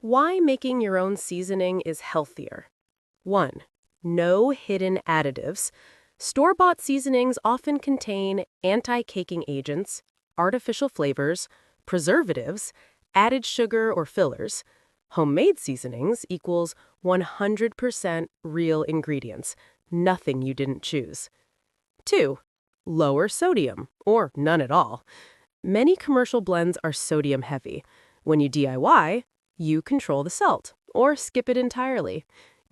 Why making your own seasoning is healthier. 1. No hidden additives. Store-bought seasonings often contain anti-caking agents, artificial flavors, preservatives, added sugar or fillers. Homemade seasonings equals 100% real ingredients, nothing you didn't choose. 2. Lower sodium, or none at all. Many commercial blends are sodium heavy. When you DIY, you control the salt, or skip it entirely.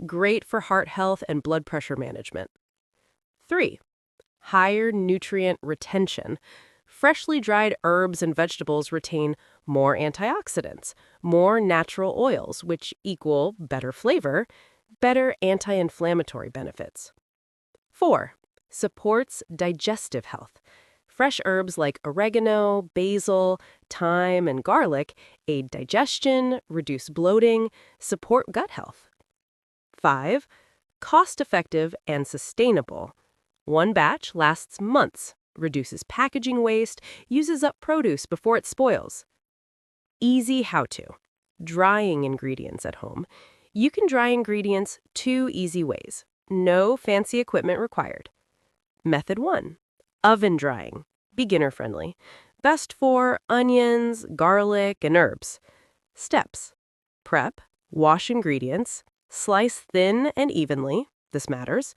Great for heart health and blood pressure management. 3. Higher nutrient retention. Freshly dried herbs and vegetables retain more antioxidants, more natural oils, which equal better flavor, better anti-inflammatory benefits. 4. Supports digestive health. Fresh herbs like oregano, basil, thyme, and garlic aid digestion, reduce bloating, support gut health. 5. Cost-effective and sustainable. One batch lasts months, reduces packaging waste, uses up produce before it spoils. Easy how-to. Drying ingredients at home. You can dry ingredients 2 easy ways. No fancy equipment required. Method 1. Oven drying. Beginner-friendly. Best for onions, garlic, and herbs. Steps. Prep. Wash ingredients. Slice thin and evenly. This matters.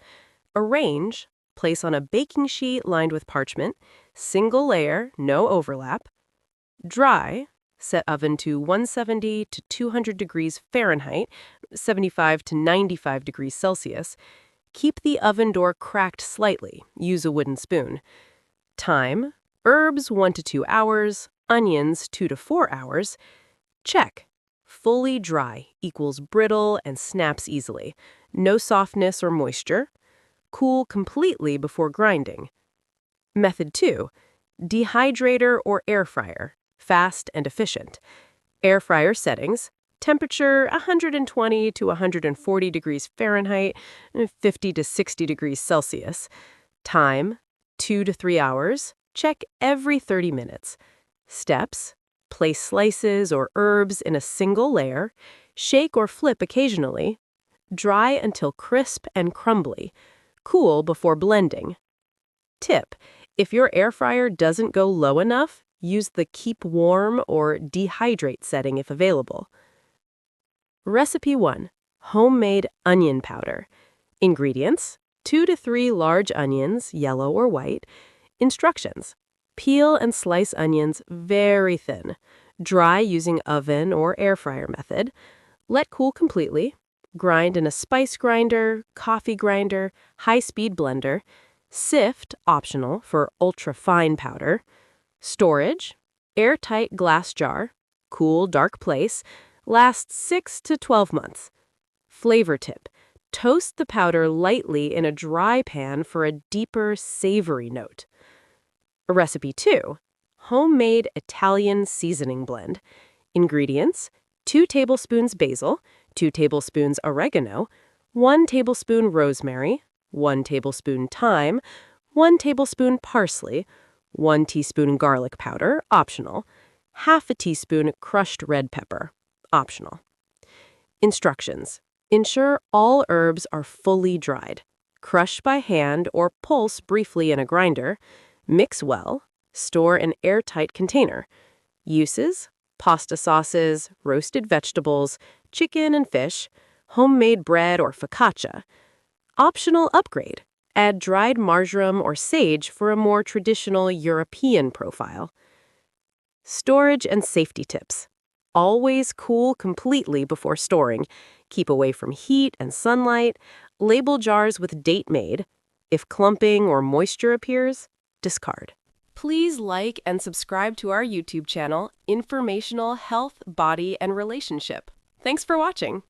Arrange. Place on a baking sheet lined with parchment. Single layer, no overlap. Dry. Set oven to 170 to 200 degrees Fahrenheit, 75 to 95 degrees Celsius. Keep the oven door cracked slightly. Use a wooden spoon. Time. Herbs 1 to 2 hours. Onions 2 to 4 hours. Check. Fully dry equals brittle and snaps easily. No softness or moisture. Cool completely before grinding. Method 2. Dehydrator or air fryer. Fast and efficient. Air fryer settings. Temperature 120 to 140 degrees Fahrenheit, 50 to 60 degrees Celsius. Time 2 to 3 hours. Check every 30 minutes. Steps. Place slices or herbs in a single layer. Shake or flip occasionally. Dry until crisp and crumbly. Cool before blending. Tip: if your air fryer doesn't go low enough, use the keep warm or dehydrate setting if available. Recipe 1. Homemade onion powder. Ingredients: 2 to 3 large onions, yellow or white. Instructions: peel and slice onions very thin. Dry using oven or air fryer method. Let cool completely. Grind in a spice grinder, coffee grinder, high-speed blender. Sift, optional, for ultra-fine powder. Storage: airtight glass jar. Cool, dark place. Lasts 6 to 12 months. Flavor tip: toast the powder lightly in a dry pan for a deeper, savory note. Recipe 2. Homemade Italian seasoning blend. Ingredients: 2 tablespoons basil, 2 tablespoons oregano, 1 tablespoon rosemary, 1 tablespoon thyme, 1 tablespoon parsley, 1 teaspoon garlic powder, optional, half a teaspoon crushed red pepper, optional. Instructions: ensure all herbs are fully dried. Crush by hand or pulse briefly in a grinder. Mix well. Store in airtight container. Uses: pasta sauces, roasted vegetables, chicken and fish, homemade bread or focaccia. Optional upgrade: add dried marjoram or sage for a more traditional European profile. Storage and safety tips: always cool completely before storing. Keep away from heat and sunlight. Label jars with date made. If clumping or moisture appears, discard. Please like and subscribe to our YouTube channel, Informational Health, Body, and Relationship. Thanks for watching.